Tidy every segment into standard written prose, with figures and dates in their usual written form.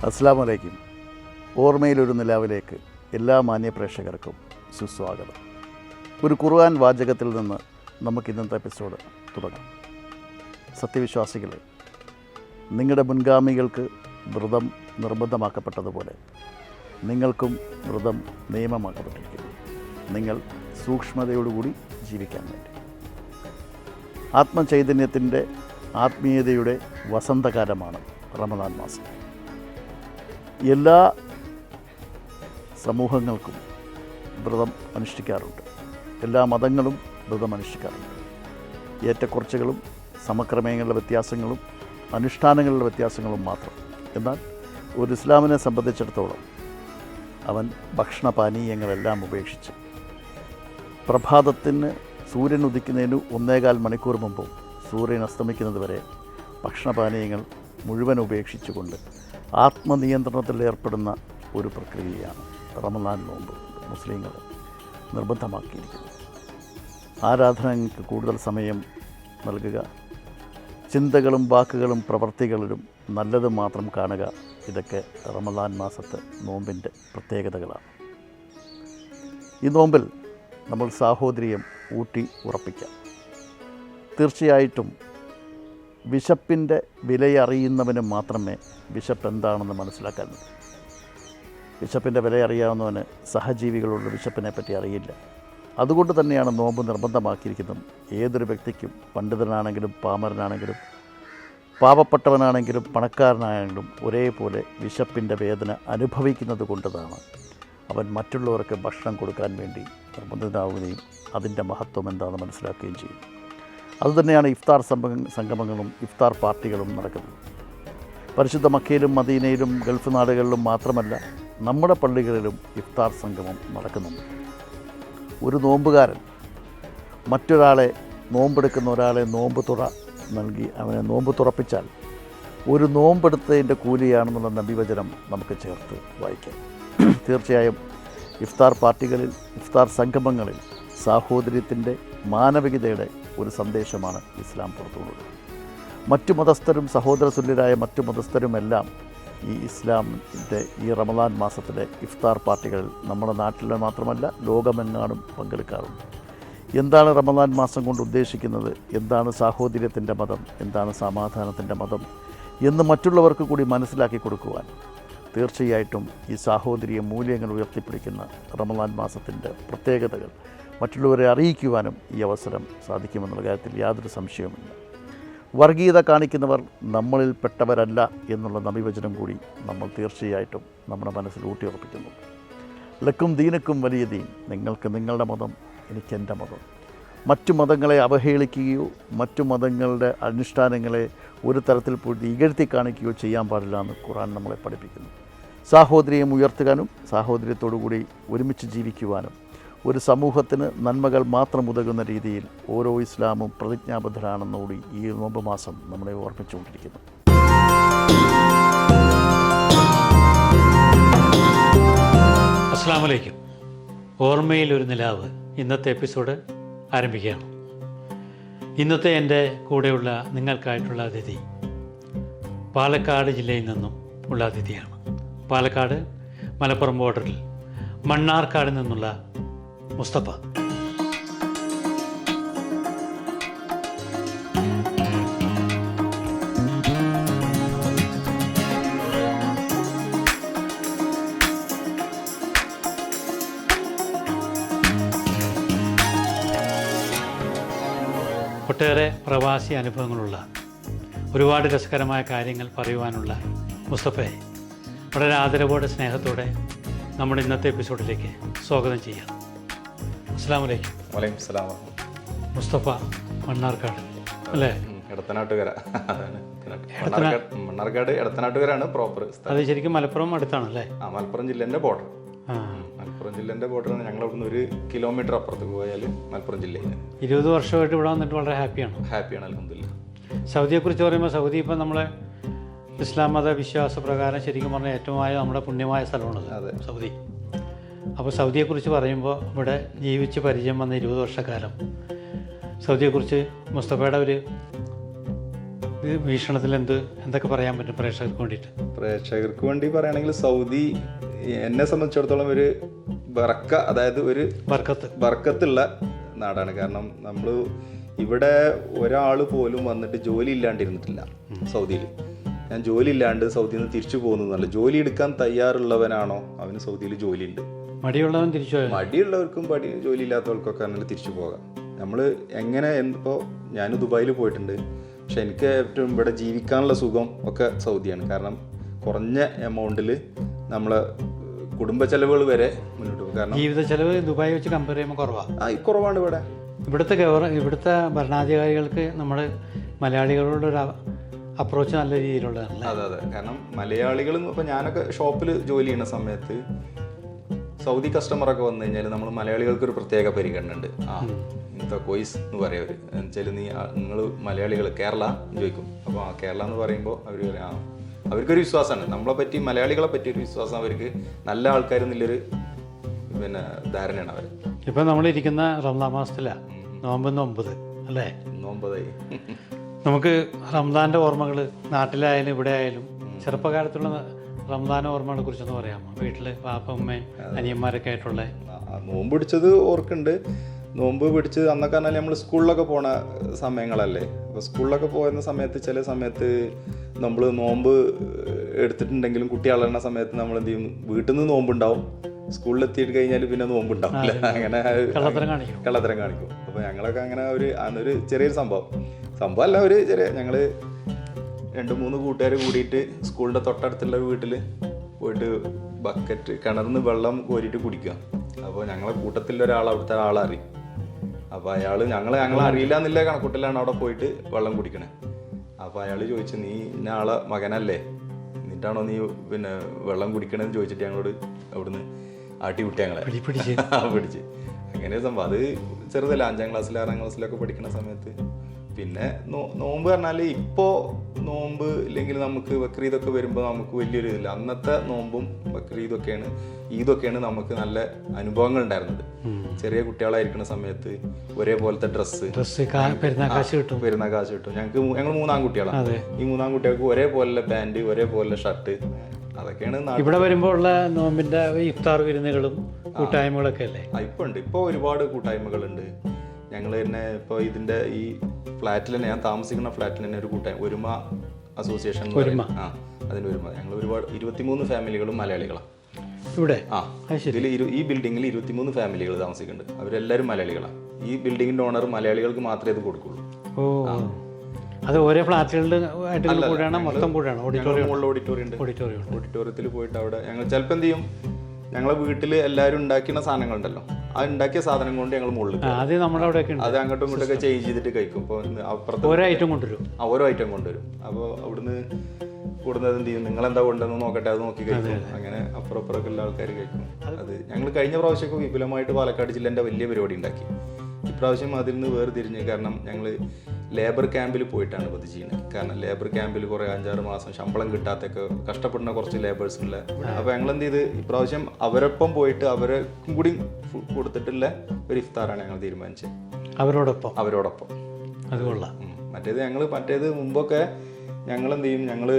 അസ്സലാമു അലൈക്കും. ഓർമ്മയിലൊരു നിലാവിലേക്ക് എല്ലാ മാന്യ പ്രേക്ഷകർക്കും സുസ്വാഗതം. ഒരു ഖുർആൻ വാചകത്തിൽ നിന്ന് നമുക്ക് ഇന്നത്തെ എപ്പിസോഡ് തുടങ്ങാം. സത്യവിശ്വാസികളെ, നിങ്ങളുടെ മുൻഗാമികൾക്ക് വ്രതം നിർബന്ധമാക്കപ്പെട്ടതുപോലെ നിങ്ങൾക്കും വ്രതം നിയമമാക്കപ്പെട്ടിരിക്കുന്നു. നിങ്ങൾ സൂക്ഷ്മതയോടുകൂടി ജീവിക്കാൻ വേണ്ടി. ആത്മചൈതന്യത്തിൻ്റെ ആത്മീയതയുടെ വസന്തകാലമാണ് റമദാൻ മാസം. എല്ലാ സമൂഹങ്ങൾക്കും വ്രതം അനുഷ്ഠിക്കാറുണ്ട്. എല്ലാ മതങ്ങളും വ്രതം അനുഷ്ഠിക്കാറുണ്ട്. ഏറ്റക്കുറച്ചുകളും സമക്രമങ്ങളുടെ വ്യത്യാസങ്ങളും അനുഷ്ഠാനങ്ങളുടെ വ്യത്യാസങ്ങളും മാത്രം. എന്നാൽ ഒരു ഇസ്ലാമിനെ സംബന്ധിച്ചിടത്തോളം അവൻ ഭക്ഷണപാനീയങ്ങളെല്ലാം ഉപേക്ഷിച്ച് പ്രഭാതത്തിന് സൂര്യൻ ഉദിക്കുന്നതിന് 1.25 മണിക്കൂർ മുമ്പും സൂര്യൻ അസ്തമിക്കുന്നത് വരെ ഭക്ഷണപാനീയങ്ങൾ മുഴുവൻ ഉപേക്ഷിച്ചുകൊണ്ട് ആത്മനിയന്ത്രണത്തിൽ ഏർപ്പെടുന്ന ഒരു പ്രക്രിയയാണ് റമദാൻ നോമ്പ് മുസ്ലിങ്ങൾ നിർബന്ധമാക്കിയിരിക്കുന്നത്. ആരാധനയ്ക്ക് കൂടുതൽ സമയം നൽകുക, ചിന്തകളും വാക്കുകളും പ്രവൃത്തികളിലും നല്ലത് മാത്രം കാണുക, ഇതൊക്കെ റമദാൻ മാസത്തെ നോമ്പിൻ്റെ പ്രത്യേകതകളാണ്. ഈ നോമ്പിൽ നമ്മൾ സാഹോദര്യം ഊട്ടി ഉറപ്പിക്കാം. തീർച്ചയായിട്ടും വിശപ്പിൻ്റെ വിലയറിയുന്നവന് മാത്രമേ വിശപ്പ് എന്താണെന്ന് മനസ്സിലാക്കാൻ പറ്റൂ. വിശപ്പിൻ്റെ വില അറിയാവുന്നവന് സഹജീവികളുടെ വിശപ്പിനെ പറ്റി അറിയില്ല. അതുകൊണ്ട് തന്നെയാണ് നോമ്പ് നിർബന്ധമാക്കിയിരിക്കുന്നത്. ഏതൊരു വ്യക്തിക്കും, പണ്ഡിതനാണെങ്കിലും പാമരനാണെങ്കിലും പാവപ്പെട്ടവനാണെങ്കിലും പണക്കാരനാണെങ്കിലും ഒരേപോലെ വിശപ്പിൻ്റെ വേദന അനുഭവിക്കുന്നത് കൊണ്ടതാണ് അവൻ മറ്റുള്ളവർക്ക് ഭക്ഷണം കൊടുക്കാൻ വേണ്ടി നിർബന്ധിതനാവുകയും അതിൻ്റെ മഹത്വം എന്താണെന്ന് മനസ്സിലാക്കുകയും ചെയ്യും. അതുതന്നെയാണ് ഇഫ്താർ സംഗമങ്ങളും ഇഫ്താർ പാർട്ടികളും നടക്കുന്നത്. പരിശുദ്ധ മക്കയിലും മദീനയിലും ഗൾഫ് നാടുകളിലും മാത്രമല്ല, നമ്മുടെ പള്ളികളിലും ഇഫ്താർ സംഗമം നടക്കുന്നുണ്ട്. ഒരു നോമ്പുകാരൻ മറ്റൊരാളെ, നോമ്പെടുക്കുന്ന ഒരാളെ നോമ്പ് തുറ നൽകി അവനെ നോമ്പ് തുറപ്പിച്ചാൽ ഒരു നോമ്പെടുത്തതിൻ്റെ കൂലിയാണെന്നുള്ള നബിവചനം നമുക്ക് ചേർത്ത് വായിക്കാം. തീർച്ചയായും ഇഫ്താർ പാർട്ടികളിൽ, ഇഫ്താർ സംഗമങ്ങളിൽ സാഹോദര്യത്തിൻ്റെ, മാനവികതയുടെ ഒരു സന്ദേശമാണ് ഇസ്ലാം പുറത്തുകൊടുക്കുന്നത്. മറ്റു മതസ്ഥരും സഹോദരതുല്യരായ മറ്റു മതസ്ഥരുമെല്ലാം ഈ ഇസ്ലാമിൻ്റെ ഈ റമദാൻ മാസത്തിലെ ഇഫ്താർ പാർട്ടികളിൽ നമ്മുടെ നാട്ടിൽ മാത്രമല്ല ലോകമെങ്ങാനും പങ്കെടുക്കാറുണ്ട്. എന്താണ് റമദാൻ മാസം കൊണ്ട് ഉദ്ദേശിക്കുന്നത്, എന്താണ് സാഹോദര്യത്തിൻ്റെ മതം, എന്താണ് സമാധാനത്തിൻ്റെ മതം എന്ന് മറ്റുള്ളവർക്ക് കൂടി മനസ്സിലാക്കി കൊടുക്കുവാൻ തീർച്ചയായിട്ടും ഈ സാഹോദര്യ മൂല്യങ്ങൾ ഉയർത്തിപ്പിടിക്കുന്ന റമദാൻ മാസത്തിൻ്റെ പ്രത്യേകതകൾ മറ്റുള്ളവരെ അറിയിക്കുവാനും ഈ അവസരം സാധിക്കുമെന്നുള്ള കാര്യത്തിൽ യാതൊരു സംശയവുമില്ല. വർഗീയത കാണിക്കുന്നവർ നമ്മളിൽ പെട്ടവരല്ല എന്നുള്ള നബിവചനം കൂടി നമ്മൾ തീർച്ചയായിട്ടും നമ്മുടെ മനസ്സിൽ ഊട്ടിയുറപ്പിക്കുന്നു. ലക്കും ദീനക്കും വലിയ ദീൻ, നിങ്ങൾക്ക് നിങ്ങളുടെ മതം, എനിക്ക് എൻ്റെ മതം. മറ്റു മതങ്ങളെ അവഹേളിക്കുകയോ മറ്റു മതങ്ങളുടെ അനുഷ്ഠാനങ്ങളെ ഒരു തരത്തിൽ പോയി ഇകഴ്ത്തി കാണിക്കുകയോ ചെയ്യാൻ പാടില്ല എന്ന് ഖുർആൻ നമ്മളെ പഠിപ്പിക്കുന്നു. സാഹോദര്യം ഉയർത്തുവാനും സാഹോദര്യത്തോടുകൂടി ഒരുമിച്ച് ജീവിക്കുവാനും ഒരു സമൂഹത്തിന് നന്മകൾ മാത്രം ഉതകുന്ന രീതിയിൽ ഓരോ ഇസ്ലാമും പ്രതിജ്ഞാബദ്ധരാണെന്നുകൂടി ഈ നോമ്പ് മാസം നമ്മളെ ഓർമ്മിച്ചുകൊണ്ടിരിക്കുന്നു. അസ്സലാമു അലൈക്കും. ഓർമ്മയിൽ ഒരു നിലാവ് ഇന്നത്തെ എപ്പിസോഡ് ആരംഭിക്കുകയാണ്. ഇന്നത്തെ എൻ്റെ കൂടെയുള്ള നിങ്ങൾക്കായിട്ടുള്ള അതിഥി പാലക്കാട് ജില്ലയിൽ നിന്നും ഉള്ള അതിഥിയാണ്. പാലക്കാട് മലപ്പുറം ബോർഡറിൽ മണ്ണാർക്കാട് നിന്നുള്ള മുസ്തഫ. ഒട്ടേറെ പ്രവാസി അനുഭവങ്ങളുള്ള, ഒരുപാട് രസകരമായ കാര്യങ്ങൾ പറയുവാനുള്ള മുസ്തഫയെ വളരെ ആദരവോടെ, സ്നേഹത്തോടെ നമ്മുടെ ഇന്നത്തെ എപ്പിസോഡിലേക്ക് സ്വാഗതം ചെയ്യാം. അസ്സലാമു അലൈക്കും. വലൈക്കും സലാം. മുസ്തഫ മണ്ണാർക്കാട് അല്ലേ? എടത്തനാട്ടുകര. മണ്ണാർക്കാട് എടത്തനാട്ടുകരാണ് പ്രോപ്പർ. അത് ശരിക്കും മലപ്പുറം അടുത്താണല്ലേ? മലപ്പുറം ജില്ലേൻ്റെ ബോർഡർ. മലപ്പുറം ജില്ലേൻ്റെ ബോർഡറാണ്. ഞങ്ങൾ അവിടുന്ന് 1 കിലോമീറ്റർ അപ്പുറത്ത് പോയാൽ മലപ്പുറം ജില്ലയിൽ. 20 വർഷമായിട്ട് ഇവിടെ വന്നിട്ട് വളരെ ഹാപ്പിയാണ്. അൽഹംദുലില്ലാ. സൗദിയെക്കുറിച്ച് പറയുമ്പോൾ, സൗദി ഇപ്പം നമ്മളെ ഇസ്ലാം മത വിശ്വാസ പ്രകാരം ശരിക്കും പറഞ്ഞാൽ ഏറ്റവും നമ്മുടെ പുണ്യമായ സ്ഥലമാണത് സൗദി. അപ്പോൾ സൗദിയെക്കുറിച്ച് പറയുമ്പോൾ ഇവിടെ ജീവിച്ച് പരിചയം വന്ന 20 വർഷക്കാലം സൗദിയെക്കുറിച്ച് മുസ്തഫയുടെ ഒരു ഇത് വീക്ഷണത്തിൽ എന്തൊക്കെ പറയാൻ പറ്റും പ്രേക്ഷകർക്ക് വേണ്ടിയിട്ട്? പ്രേക്ഷകർക്ക് വേണ്ടി പറയുകയാണെങ്കിൽ സൗദി എന്നെ സംബന്ധിച്ചിടത്തോളം ഒരു അതായത് ഒരു ബർക്കത്തുള്ള നാടാണ്. കാരണം നമ്മൾ ഇവിടെ ഒരാൾ പോലും വന്നിട്ട് ജോലി ഇല്ലാണ്ടിരുന്നിട്ടില്ല സൗദിയിൽ. ഞാൻ ജോലി ഇല്ലാണ്ട് സൗദിയിൽ നിന്ന് തിരിച്ചു പോകുന്നതല്ല, ജോലി എടുക്കാൻ തയ്യാറുള്ളവനാണോ അവന് സൗദിയിൽ ജോലിയുണ്ട്. മടിയുള്ളവൻ തിരിച്ചു പോയാൽ മടിയുള്ളവർക്കും ജോലി ഇല്ലാത്തവർക്കൊക്കെ ആണെങ്കിൽ തിരിച്ചു പോകാം. നമ്മൾ എങ്ങനെ ഇപ്പോൾ ഞാൻ ദുബായിൽ പോയിട്ടുണ്ട്, പക്ഷെ എനിക്ക് ഏറ്റവും ഇവിടെ ജീവിക്കാനുള്ള സുഖം ഒക്കെ സൗദിയാണ്. കാരണം കുറഞ്ഞ എമൗണ്ടിൽ നമ്മളെ കുടുംബ ചെലവുകൾ വരെ മുന്നോട്ട് പോകും. കാരണം ജീവിത ചെലവ് ദുബായ് വെച്ച് കമ്പയർ ചെയ്യുമ്പോൾ കുറവാണ് ഇവിടെ. ഇവിടുത്തെ ഭരണാധികാരികൾക്ക് നമ്മുടെ മലയാളികളോടൊരു അപ്രോച്ച് നല്ല രീതിയിലുള്ളതാണ്. അതെ. കാരണം മലയാളികൾ ഇപ്പോൾ ഞാനൊക്കെ ഷോപ്പിൽ ജോലി ചെയ്യുന്ന സമയത്ത് സൗദി കസ്റ്റമറൊക്കെ വന്നു കഴിഞ്ഞാൽ നമ്മൾ മലയാളികൾക്കൊരു പ്രത്യേക പരിഗണന ഉണ്ട്. ഇന്നത്തെ കോയ്സ് എന്ന് പറയവർ എന്നുവെച്ചാൽ നിങ്ങൾ മലയാളികൾ കേരള ചോദിക്കും. അപ്പോൾ കേരള എന്ന് പറയുമ്പോൾ അവർ പറയും അവർക്കൊരു വിശ്വാസമാണ് നമ്മളെ പറ്റി, മലയാളികളെ പറ്റി ഒരു വിശ്വാസം അവർക്ക്, നല്ല ആൾക്കാരെന്നുള്ളൊരു ധാരണയാണ് അവർ. ഇപ്പം നമ്മളിരിക്കുന്ന റംസാൻ മാസത്തിലാണ്, നോമ്പ് 9 അല്ലേ? 9 നമുക്ക് റംസാൻ്റെ ഓർമ്മകൾ നാട്ടിലായാലും ഇവിടെ ആയാലും ചെറുപ്പകാലത്തുള്ള റംസാൻ ഓർമ്മകളെ കുറിച്ചൊന്ന് പറയാമോ? വീട്ടിൽ പാപ്പ ഉമ്മയും അനിയന്മാരൊക്കെ ആയിട്ടുള്ള നോമ്പ് പിടിച്ചത് ഓർക്കുന്നുണ്ട്. നോമ്പ് പിടിച്ച് അന്നൊക്കെ പറഞ്ഞാൽ നമ്മൾ സ്കൂളിലൊക്കെ പോണ സമയങ്ങളല്ലേ. അപ്പോൾ സ്കൂളിലൊക്കെ പോകുന്ന സമയത്ത് ചില സമയത്ത് നമ്മൾ നോമ്പ് എടുത്തിട്ടുണ്ടെങ്കിലും കുട്ടി വളരുന്ന സമയത്ത് നമ്മൾ എന്ത് ചെയ്യും, വീട്ടിൽ നിന്ന് നോമ്പുണ്ടാവും, സ്കൂളിലെത്തിയിട്ട് കഴിഞ്ഞാൽ പിന്നെ നോമ്പുണ്ടാവില്ല. അങ്ങനെ കള്ളത്തരം കാണിക്കും. അപ്പോൾ ഞങ്ങളൊക്കെ അങ്ങനെ അന്നൊരു ചെറിയൊരു സംഭവമല്ല, ഒരു ചെറിയ ഞങ്ങൾ 2-3 കൂട്ടുകാർ കൂടിയിട്ട് സ്കൂളിൻ്റെ തൊട്ടടുത്തുള്ള വീട്ടിൽ പോയിട്ട് ബക്കറ്റ് കിണറിന്ന് വെള്ളം കോരിയിട്ട് കുടിക്കുക. അപ്പോൾ ഞങ്ങളെ കൂട്ടത്തിൽ അവിടുത്തെ ആളറിയും. അപ്പോൾ ഞങ്ങളെ അറിയില്ല എന്നുള്ള കണക്കൂട്ടിലാണ് അവിടെ പോയിട്ട് വെള്ളം കുടിക്കണേ. അപ്പോൾ അയാൾ ചോദിച്ചു, നീ ഇന്ന ആളെ മകനല്ലേ, എന്നിട്ടാണോ നീ പിന്നെ വെള്ളം കുടിക്കണമെന്ന് ചോദിച്ചിട്ട് ഞങ്ങളോട് അവിടുന്ന് ആട്ടി വിട്ടി ഞങ്ങളെ പിടിച്ച്. അങ്ങനെ സംഭവം. അത് ചെറുതല്ല, 5ാം ക്ലാസ്സിൽ 6ാം ക്ലാസ്സിലൊക്കെ പഠിക്കുന്ന സമയത്ത്. പിന്നെ നോമ്പ് പറഞ്ഞാൽ ഇപ്പോൾ നോമ്പ് ഇല്ലെങ്കിൽ നമുക്ക് ബക്രീദൊക്കെ വരുമ്പോൾ നമുക്ക് വലിയൊരു ഇതില്ല. അന്നത്തെ നോമ്പും ബക്രീദൊക്കെയാണ്, ഈദൊക്കെയാണ് നമുക്ക് നല്ല അനുഭവങ്ങൾ ഉണ്ടായിരുന്നത്. ചെറിയ കുട്ടികളായിരിക്കുന്ന സമയത്ത് ഒരേപോലത്തെ ഡ്രസ്സ് പെരുന്നാൾ കാശ് കിട്ടും. ഞങ്ങൾ 3 ആൺകുട്ടികളാണ്. ഈ 3 ആൺകുട്ടികൾക്ക് ഒരേപോലെ പാൻറ്, ഒരേപോലെ ഷർട്ട്, അതൊക്കെയാണ് ഇവിടെ വരുമ്പോൾ ഉള്ള നോമ്പിന്റെ ഇഫ്താർ വിരുന്നുകളും കൂട്ടായ്മകളൊക്കെ അല്ലേ? ഇപ്പൊ ഉണ്ട്. ഇപ്പോൾ ഒരുപാട് കൂട്ടായ്മകളുണ്ട്. ഞങ്ങൾ തന്നെ ഇപ്പോൾ ഇതിന്റെ ഈ ഫ്ലാറ്റിൽ തന്നെ, ഞാൻ താമസിക്കുന്ന ഫ്ലാറ്റിൽ തന്നെ ഒരു കൂട്ടായ്മ, ഒരുമ അസോസിയേഷൻ. അതിന് ഒരുമ ഞങ്ങൾ ഒരുപാട് 23 ഫാമിലികളും മലയാളികളാണ് ഇവിടെ. ഇതിൽ ഈ ബിൽഡിങ്ങിൽ 23 ഫാമിലികൾ താമസിക്കുന്നുണ്ട്. അവരെല്ലാവരും മലയാളികളാണ്. ഈ ബിൽഡിങ്ങിന്റെ ഓണർ മലയാളികൾക്ക് മാത്രമേ ഇത് കൊടുക്കുള്ളൂ. അത് ഓരോ ഫ്ലാറ്റുകളുടെ മൊത്തം ഓഡിറ്റോറിയത്തിൽ പോയിട്ട് അവിടെ ഞങ്ങൾ ചിലപ്പോൾ എന്ത് ചെയ്യും, ഞങ്ങളെ വീട്ടിൽ എല്ലാവരും ഉണ്ടാക്കുന്ന സാധനങ്ങളുണ്ടല്ലോ, ആ ഉണ്ടാക്കിയ സാധനം കൊണ്ട് ഞങ്ങൾ മുകളിൽ അത് അങ്ങോട്ടും ഇങ്ങോട്ടൊക്കെ ചേഞ്ച് ചെയ്തിട്ട് കഴിക്കും. ഇപ്പോൾ അപ്പുറത്ത് ഓരോ ഐറ്റം കൊണ്ടുവരും. അപ്പോൾ അവിടുന്ന് കൂടുന്നത് എന്ത് ചെയ്യും, നിങ്ങളെന്താ കൊണ്ടുവന്ന് നോക്കട്ടെ, അത് നോക്കി കഴിക്കും. അങ്ങനെ അപ്പുറമൊക്കെ ഉള്ള ആൾക്കാർ കഴിക്കും. അത് ഞങ്ങൾ കഴിഞ്ഞ പ്രാവശ്യമൊക്കെ വിപുലമായിട്ട് പാലക്കാട് ജില്ലേൻ്റെ വലിയ പരിപാടി ഉണ്ടാക്കി. ഇപ്രാവശ്യം അതിൽ നിന്ന് വേർതിരിഞ്ഞ്, കാരണം ഞങ്ങൾ ലേബർ ക്യാമ്പിൽ പോയിട്ടാണ് ഇത് ചെയ്യുന്നത്. കാരണം ലേബർ ക്യാമ്പിൽ കുറേ 5-6 മാസം ശമ്പളം കിട്ടാത്തൊക്കെ കഷ്ടപ്പെടുന്ന കുറച്ച് ലേബേഴ്സുള്ള. അപ്പോൾ ഞങ്ങൾ എന്ത് ചെയ്ത് ഇപ്രാവശ്യം അവരൊപ്പം പോയിട്ട് അവർക്കും കൂടി കൊടുത്തിട്ടുള്ള ഒരു ഇഫ്താറാണ് ഞങ്ങൾ തീരുമാനിച്ചത്. അവരോടൊപ്പം അത് കൊള്ളാം. മറ്റേത് മുമ്പൊക്കെ ഞങ്ങൾ എന്ത് ചെയ്യും, ഞങ്ങൾ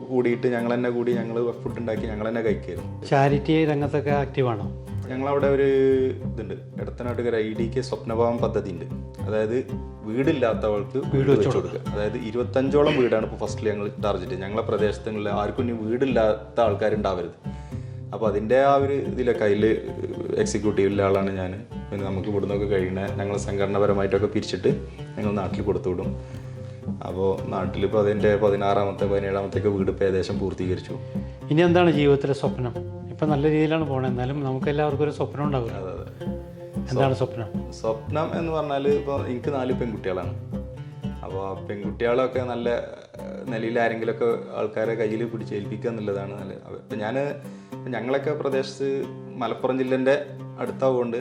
കൂടിയിട്ട് ഞങ്ങൾ ഫുഡ് ഉണ്ടാക്കി ഞങ്ങൾ തന്നെ കഴിക്കായിരുന്നു. ചാരിറ്റി രംഗത്തൊക്കെ ആക്റ്റീവാണോ? ഞങ്ങളവിടെ ഒരു ഇതുണ്ട്, എടത്തനാട്ടുകര IDK സ്വപ്നഭവൻ പദ്ധതി ഉണ്ട്. അതായത് വീടില്ലാത്തവൾക്ക് വീട് വെച്ച് കൊടുക്കുക. അതായത് 25ഓളം വീടാണ് ഇപ്പോൾ ഫസ്റ്റിൽ ഞങ്ങൾ ടാർഗറ്റ്. ഞങ്ങളെ പ്രദേശത്തുള്ള ആർക്കും ഇനി വീടില്ലാത്ത ആൾക്കാരുണ്ടാവരുത്. അപ്പോൾ അതിൻ്റെ ആ ഒരു ഇതിലൊക്കെ അതിൽ എക്സിക്യൂട്ടീവിലെ ആളാണ് ഞാൻ. പിന്നെ നമുക്ക് ഇവിടുന്നൊക്കെ കഴിയുന്ന ഞങ്ങൾ സംഘടനാപരമായിട്ടൊക്കെ പിരിച്ചിട്ട് ഞങ്ങൾ നാട്ടിൽ കൊടുത്തുവിടും. അപ്പോൾ നാട്ടിലിപ്പോൾ അതിൻ്റെ 16ാമത്തെ 17ാമത്തെയൊക്കെ വീട് ഇപ്പോൾ ഏകദേശം പൂർത്തീകരിച്ചു. ഇനി എന്താണ് ജീവിതത്തിലെ സ്വപ്നം? ഇപ്പം നല്ല രീതിയിലാണ് പോകണത്, എന്നാലും നമുക്ക് എല്ലാവർക്കും ഒരു സ്വപ്നം ഉണ്ടാവും. അതെ. എന്താണ് സ്വപ്നം എന്ന് പറഞ്ഞാൽ, ഇപ്പോൾ എനിക്ക് 4 പെൺകുട്ടികളാണ്. അപ്പോൾ ആ പെൺകുട്ടികളൊക്കെ നല്ല നിലയിൽ ആരെങ്കിലുമൊക്കെ ആൾക്കാരെ കയ്യിൽ പിടിച്ചേൽപ്പിക്കുക എന്നുള്ളതാണ് നല്ല. ഇപ്പം ഞങ്ങളൊക്കെ പ്രദേശത്ത് മലപ്പുറം ജില്ലേൻ്റെ അടുത്താവുകൊണ്ട്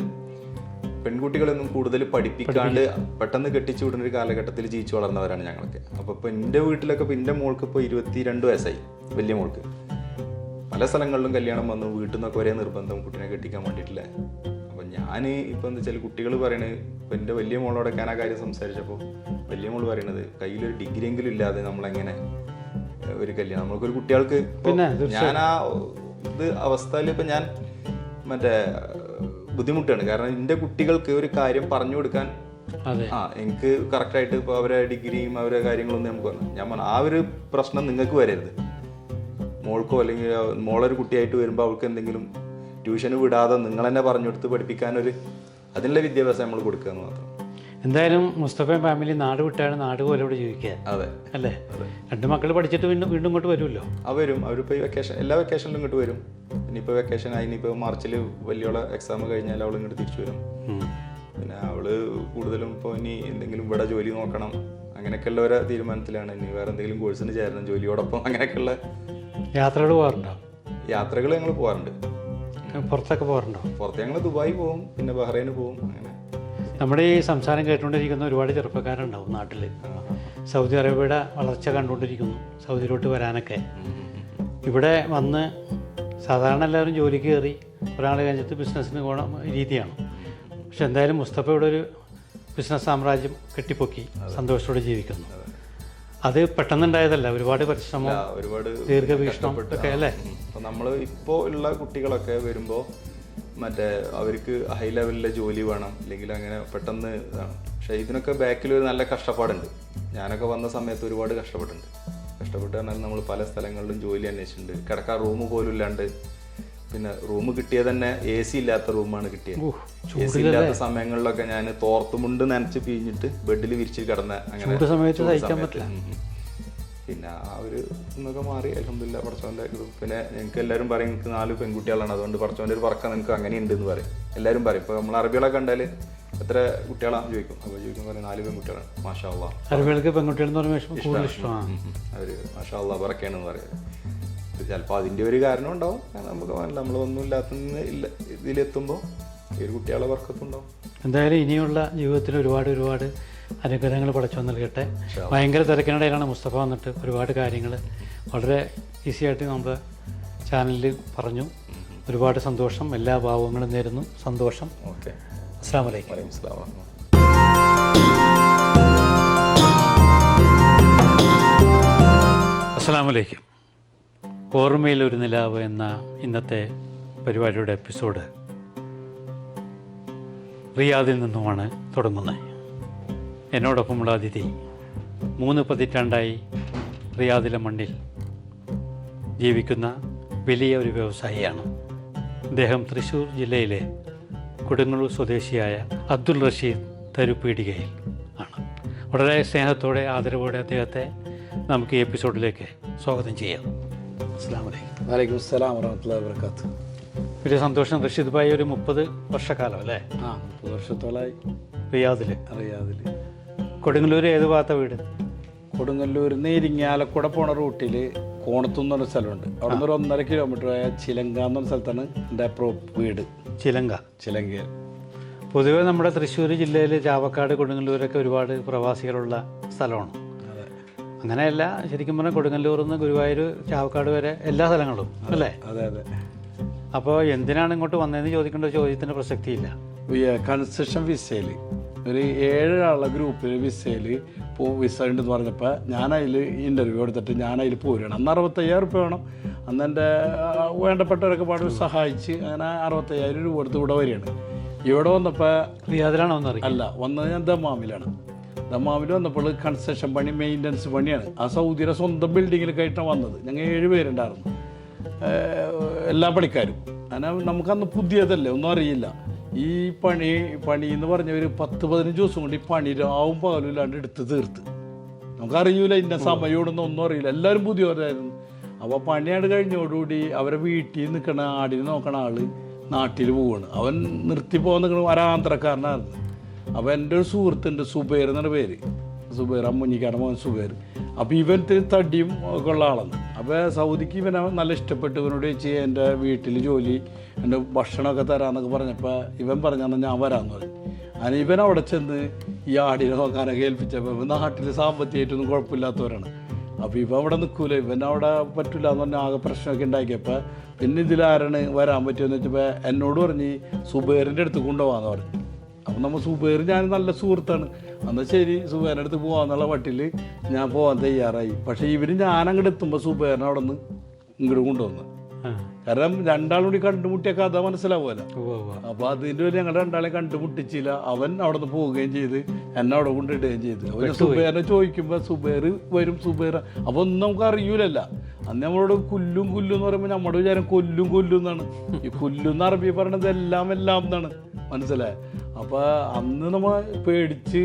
പെൺകുട്ടികളൊന്നും കൂടുതൽ പഠിപ്പിക്കാണ്ട് പെട്ടെന്ന് കെട്ടിച്ചു വിടുന്ന ഒരു കാലഘട്ടത്തിൽ ജീവിച്ചു വളർന്നവരാണ് ഞങ്ങളൊക്കെ. അപ്പോൾ ഇപ്പോൾ എൻ്റെ വീട്ടിലൊക്കെ ഇപ്പോൾ എൻ്റെ മോൾക്ക് ഇപ്പോൾ 22 വയസ്സായി, വലിയ മോൾക്ക്. പല സ്ഥലങ്ങളിലും കല്യാണം വന്നു, വീട്ടിൽ നിന്നൊക്കെ ഒരേ നിർബന്ധം കുട്ടീനെ കെട്ടിക്കാൻ വേണ്ടിയിട്ടില്ല. അപ്പം ഞാൻ ഇപ്പം എന്താ വെച്ചാൽ കുട്ടികൾ പറയണത്, ഇപ്പം എൻ്റെ വലിയ മോളോടെ ഞാൻ ആ കാര്യം സംസാരിച്ചപ്പോൾ വലിയ മോള് പറയണത് കയ്യിലൊരു ഡിഗ്രി എങ്കിലും ഇല്ലാതെ നമ്മളെങ്ങനെ ഒരു കല്യാണം, നമ്മൾക്കൊരു കുട്ടികൾക്ക് ഞാൻ ആ ഇത് അവസ്ഥയിൽ ഇപ്പം ഞാൻ മറ്റേ ബുദ്ധിമുട്ടാണ്. കാരണം എൻ്റെ കുട്ടികൾക്ക് ഒരു കാര്യം പറഞ്ഞു കൊടുക്കാൻ എനിക്ക് കറക്റ്റായിട്ട് ഇപ്പോൾ അവരെ ഡിഗ്രിയും അവരെ കാര്യങ്ങളൊന്നും നമുക്ക് പറഞ്ഞു, ഞാൻ പറഞ്ഞു ആ ഒരു പ്രശ്നം നിങ്ങൾക്ക് വരരുത്. മോൾക്കോ അല്ലെങ്കിൽ മോളൊരു കുട്ടിയായിട്ട് വരുമ്പോൾ അവൾക്ക് എന്തെങ്കിലും ട്യൂഷന് വിടാതെ നിങ്ങൾ തന്നെ പറഞ്ഞു കൊടുത്ത് പഠിപ്പിക്കാനൊരു അതിനുള്ള വിദ്യാഭ്യാസം നമ്മൾ കൊടുക്കുക എന്ന് മാത്രം. എന്തായാലും മുസ്തഫയും ഫാമിലി നാട് വിട്ടാണ് നാട് പോലെ ഇവിടെ ജീവിക്കുക. അതെ അല്ലേ? രണ്ട് മക്കൾ പഠിച്ചിട്ട് വീണ്ടും ഇങ്ങോട്ട് വരുമല്ലോ. വരും. അവരിപ്പോൾ ഈ വെക്കേഷൻ എല്ലാ വെക്കേഷനിലും ഇങ്ങോട്ട് വരും. ഇനിയിപ്പോൾ വെക്കേഷൻ ആയി, ഇനിയിപ്പോൾ മാർച്ചിൽ വലിയോളെ എക്സാം കഴിഞ്ഞാൽ അവൾ ഇങ്ങോട്ട് തിരിച്ചു വരും. പിന്നെ അവള് കൂടുതലും ഇപ്പോൾ ഇനി എന്തെങ്കിലും ഇവിടെ ജോലി നോക്കണം അങ്ങനെയൊക്കെയുള്ള ഒരു തീരുമാനത്തിലാണ്. ഇനി വേറെ എന്തെങ്കിലും കോഴ്സിന് ചേരണം ജോലിയോടൊപ്പം. അങ്ങനെയൊക്കെയുള്ള യാത്രകൾ പോകാറുണ്ടോ? യാത്രകൾ ഞങ്ങൾ പോകാറുണ്ട്. പുറത്തൊക്കെ പോകാറുണ്ടോ? പുറത്ത് ഞങ്ങൾ ദുബായി പോകും, പിന്നെ ബഹ്റൈന് പോകും. അങ്ങനെ നമ്മുടെ ഈ സംസാരം കേട്ടുകൊണ്ടിരിക്കുന്ന ഒരുപാട് ചെറുപ്പക്കാരുണ്ടാവും നാട്ടിൽ. സൗദി അറേബ്യയുടെ വളർച്ച കണ്ടുകൊണ്ടിരിക്കുന്നു, സൗദിയിലോട്ട് വരാനൊക്കെ. ഇവിടെ വന്ന് സാധാരണ എല്ലാവരും ജോലിക്ക് കയറി ഒരാൾ കഴിഞ്ഞിട്ട് ബിസിനസ്സിന് പോകണ രീതിയാണ്. പക്ഷെ എന്തായാലും മുസ്തഫ ഇവിടെ ഒരു ബിസിനസ് സാമ്രാജ്യം കെട്ടിപ്പൊക്കി സന്തോഷത്തോടെ ജീവിക്കുന്നു. അത് പെട്ടെന്നുണ്ടായതല്ല, ഒരുപാട് പരിശ്രമം, ഒരുപാട് ദീർഘവീക്ഷണം ഒക്കെ അല്ലേ? അപ്പോൾ നമ്മൾ ഇപ്പോൾ ഉള്ള കുട്ടികളൊക്കെ വരുമ്പോൾ മറ്റേ അവർക്ക് ഹൈ ലെവലിലെ ജോലി വേണം, അല്ലെങ്കിൽ അങ്ങനെ പെട്ടെന്ന് ഇതാണ്. പക്ഷേ ഇതിനൊക്കെ ബാക്കിൽ ഒരു നല്ല കഷ്ടപ്പാടുണ്ട്. ഞാനൊക്കെ വന്ന സമയത്ത് ഒരുപാട് കഷ്ടപ്പെട്ട് പറഞ്ഞാൽ നമ്മൾ പല സ്ഥലങ്ങളിലും ജോലി അന്വേഷിച്ചിട്ടുണ്ട്. കിടക്കാൻ റൂം പോലും ഇല്ലാണ്ട്, പിന്നെ റൂം കിട്ടിയത് തന്നെ AC ഇല്ലാത്ത റൂമാണ് കിട്ടിയത്. AC ഇല്ലാത്ത സമയങ്ങളിലൊക്കെ ഞാൻ തോർത്തുമുണ്ട് നനച്ച് പിഴിഞ്ഞിട്ട് ബെഡിൽ വിരിച്ച് കിടന്ന അങ്ങനെ. പിന്നെ ആ ഒരു ഇന്നൊക്കെ മാറി അൽഹംദുലില്ലാ പടച്ചോൻ്റെ ഇത്. പിന്നെ ഞങ്ങൾക്ക് എല്ലാവരും പറയും നിങ്ങൾക്ക് 4 പെൺകുട്ടികളാണ്, അതുകൊണ്ട് പടച്ചോൻ്റെ ഒരു പറക്കം നിങ്ങൾക്ക് അങ്ങനെ ഉണ്ട് എന്ന് പറയും എല്ലാവരും പറയും. ഇപ്പോൾ നമ്മൾ അറബികളൊക്കെ കണ്ടാൽ എത്ര കുട്ടികളാണെന്ന് ചോദിക്കും. അപ്പോൾ ചോദിക്കും പറയും 4 പെൺകുട്ടികളാണ്. മാഷാ അല്ലാ. അറബികൾക്ക് പെൺകുട്ടികളെന്ന് പറയുമ്പോൾ ഇഷ്ടമാണ്. അവർ മാഷാ അല്ലാ പറക്കാണെന്ന് പറയും. ചിലപ്പോൾ അതിൻ്റെ ഒരു കാരണം ഉണ്ടാവും. നമുക്ക് നമ്മളൊന്നും ഇല്ലാത്തതിന് ഇതിലെത്തുമ്പോൾ ഈ ഒരു കുട്ടികളെ വർക്കത്തുണ്ടാവും. എന്തായാലും ഇനിയുള്ള ജീവിതത്തിൽ ഒരുപാട് അനുഗ്രഹങ്ങൾ പടച്ചു നൽകട്ടെ. ഭയങ്കര തിരക്കിനിടയിലാണ് മുസ്തഫ വന്നിട്ട് ഒരുപാട് കാര്യങ്ങൾ വളരെ ഈസി ആയിട്ട് നമ്മുടെ ചാനലിൽ പറഞ്ഞു. ഒരുപാട് സന്തോഷം. എല്ലാ ഭാവങ്ങളും നേരുന്നു. സന്തോഷം. ഓക്കെ. അസ്സലാമു അലൈക്കും. അസ്സലാമു അലൈക്കും. ഓർമ്മയിൽ ഒരു നിലാവ് എന്ന ഇന്നത്തെ പരിപാടിയുടെ എപ്പിസോഡ് റിയാദിൽ നിന്നുമാണ് തുടങ്ങുന്നത്. എന്നോടൊപ്പമുള്ള അതിഥി 3 പതിറ്റാണ്ടായി റിയാദിലെ മണ്ണിൽ ജീവിക്കുന്ന വലിയ ഒരു വ്യവസായിയാണ്. അദ്ദേഹം തൃശ്ശൂർ ജില്ലയിലെ കൊടുങ്ങല്ലൂർ സ്വദേശിയായ അബ്ദുൾ റഷീദ് തരുപ്പീടികയിൽ ആണ്. വളരെ സ്നേഹത്തോടെ ആദരവോടെ അദ്ദേഹത്തെ നമുക്ക് ഈ എപ്പിസോഡിലേക്ക് സ്വാഗതം ചെയ്യാം. അസ്സലാമു അലൈക്കും. വലൈക്കും അസ്സലാം വറഹ്മത്തുള്ളാഹി വബറകാതുഹു. വലിയ സന്തോഷം. റഷീദ് ഭായി ഒരു 30 വർഷക്കാലം അല്ലേ? 30 വർഷത്തോളമായി റിയാദിൽ. കൊടുങ്ങല്ലൂർ ഏത് ഭാഗത്ത വീട്? കൊടുങ്ങല്ലൂരിൽ നിന്ന് ഇരിങ്ങാലക്കുട പോണ റൂട്ടിൽ കോണത്തുനിന്ന് പറഞ്ഞ സ്ഥലമുണ്ട്. അവിടെ നിന്ന് ഒരു 1.5 കിലോമീറ്റർ ആയ ചിലങ്ക എന്നൊരു സ്ഥലത്താണ് എൻ്റെ വീട്. ചിലങ്കയിൽ. പൊതുവെ നമ്മുടെ തൃശ്ശൂർ ജില്ലയിൽ ചാവക്കാട്, കൊടുങ്ങല്ലൂരൊക്കെ ഒരുപാട് പ്രവാസികളുള്ള സ്ഥലമാണ്. അങ്ങനെയല്ല, ശരിക്കും പറഞ്ഞാൽ കൊടുങ്ങല്ലൂരിൽ നിന്ന് ഗുരുവായൂർ, ചാവക്കാട് വരെ എല്ലാ സ്ഥലങ്ങളും അല്ലേ? അതെ. അപ്പോൾ എന്തിനാണ് ഇങ്ങോട്ട് വന്നതെന്ന് ചോദിക്കേണ്ട ചോദ്യത്തിന് പ്രസക്തിയില്ല. കൺസ്ട്രക്ഷൻ വിസയിൽ ഒരു 7 ആളുടെ ഗ്രൂപ്പിൽ വിസയിൽ വിസ ഉണ്ടെന്ന് പറഞ്ഞപ്പോൾ ഞാനതിൽ ഇൻ്റർവ്യൂ എടുത്തിട്ട് ഞാനതിൽ പോരുകയാണ്. അന്ന് 65,000 രൂപ വേണം. അന്ന് എൻ്റെ വേണ്ടപ്പെട്ടവരൊക്കെ പാട് സഹായിച്ച് അങ്ങനെ 65,000 രൂപ കൊടുത്ത് ഇവിടെ വരികയാണ്. ഇവിടെ വന്നപ്പോൾ റിയാദിലാണോ വന്നത്? അല്ല, വന്നത് ഞാൻ ദമ്മാമിലാണ്. ദമ്മാമിൽ വന്നപ്പോൾ കൺസ്ട്രക്ഷൻ പണി, മെയിൻ്റനൻസ് പണിയാണ്. ആ സൗദിയുടെ സ്വന്തം ബിൽഡിങ്ങിലേക്കായിട്ടാണ് വന്നത്. ഞങ്ങൾ 7 പേരുണ്ടായിരുന്നു, എല്ലാ പണിക്കാരും. അങ്ങനെ നമുക്കന്ന് പുതിയതല്ലേ, ഒന്നും അറിയില്ല. ഈ പണി എന്ന് പറഞ്ഞ ഒരു 10-15 ദിവസം കൊണ്ട് ഈ പണി രാവും പകലും ഇല്ലാണ്ട് എടുത്ത് തീർത്ത്. നമുക്കറിയില്ല ഇന്ന സമയോടൊന്നും ഒന്നും അറിയില്ല, എല്ലാവരും പുതിയവരായിരുന്നു. അപ്പോൾ പണിയാണ് കഴിഞ്ഞോടുകൂടി അവരെ വീട്ടിൽ നിൽക്കണ ആടിനെ നോക്കണ ആൾ നാട്ടിൽ പോവാണ്. അവൻ നിർത്തി പോകാൻ നിൽക്കണ ഒരാന്ധ്രക്കാരനായിരുന്നു. അപ്പോൾ എൻ്റെ ഒരു സുഹൃത്തുണ്ട്, സുബൈർ എന്നാണ് പേര്. സുബൈർ, അമ്മുഞ്ഞിക്കാട് മോൻ സുബൈർ. അപ്പോൾ ഇവൻ തടിയും ഒക്കെ ഉള്ള ആളാണ്. അപ്പോൾ സൗദിക്ക് ഇവനെ നല്ല ഇഷ്ടപ്പെട്ട് ഇവനോട് ചോദിച്ച് എൻ്റെ വീട്ടിൽ ജോലി, എൻ്റെ ഭക്ഷണമൊക്കെ തരാമെന്നൊക്കെ പറഞ്ഞപ്പോൾ ഇവൻ പറഞ്ഞാൽ ഞാൻ വരാമെന്ന് പറഞ്ഞു. അങ്ങനെ ഇവൻ അവിടെ ചെന്ന് ഈ ആടിനെ നോക്കാനൊക്കെ ഏൽപ്പിച്ചപ്പോൾ നാട്ടിൽ സാമ്പത്തികമായിട്ടൊന്നും കുഴപ്പമില്ലാത്തവരാണ്. അപ്പോൾ ഇവൻ അവിടെ നിൽക്കൂല, ഇവൻ അവിടെ പറ്റില്ല എന്ന് പറഞ്ഞാൽ ആകെ പ്രശ്നമൊക്കെ ഉണ്ടാക്കിയപ്പോൾ പിന്നെ ഇതിലാരാണ് വരാൻ പറ്റുമെന്ന് വെച്ചപ്പോൾ എന്നോട് പറഞ്ഞ് സുബൈറിൻ്റെ അടുത്ത് കൊണ്ടുപോകാമെന്ന് പറഞ്ഞു. അപ്പം നമ്മൾ സുബൈർ ഞാൻ നല്ല സുഹൃത്താണ്, എന്നാൽ ശരി സുബൈറിൻ്റെ അടുത്ത് പോകാമെന്നുള്ള വട്ടിൽ ഞാൻ പോകാൻ തയ്യാറായി. പക്ഷേ ഇവർ ഞാൻ അങ്ങോട്ട് എത്തുമ്പോൾ സുബൈറിനെ അവിടെ നിന്ന് ഇങ്ങോട്ട് കൊണ്ടുവന്നു. കാരണം രണ്ടാളും കൂടി കണ്ടുമുട്ടിയ കഥ മനസ്സിലാവുമല്ലോ. അപ്പോൾ അതിൻ്റെ ഒരു ഞങ്ങൾ രണ്ടാളെ കണ്ടുമുട്ടിച്ചില്ല. അവൻ അവിടെ നിന്ന് പോവുകയും ചെയ്ത് എന്നെ അവിടെ കൊണ്ടിടുകയും ചെയ്തു. അവന് സുബൈറിനെ ചോദിക്കുമ്പോൾ സുബൈർ വരും, സുബൈർ അപ്പോൾ ഒന്നും നമുക്ക് അറിയൂലല്ല. അന്ന് നമ്മളോട് കുല്ലും എന്ന് പറയുമ്പോൾ നമ്മുടെ വിചാരം കൊല്ലും എന്നാണ്. ഈ കുല്ലുന്ന് അറബി പറയണത് എല്ലാം എന്നാണ്, മനസ്സിലായത്. അപ്പോൾ അന്ന് നമ്മൾ പേടിച്ച്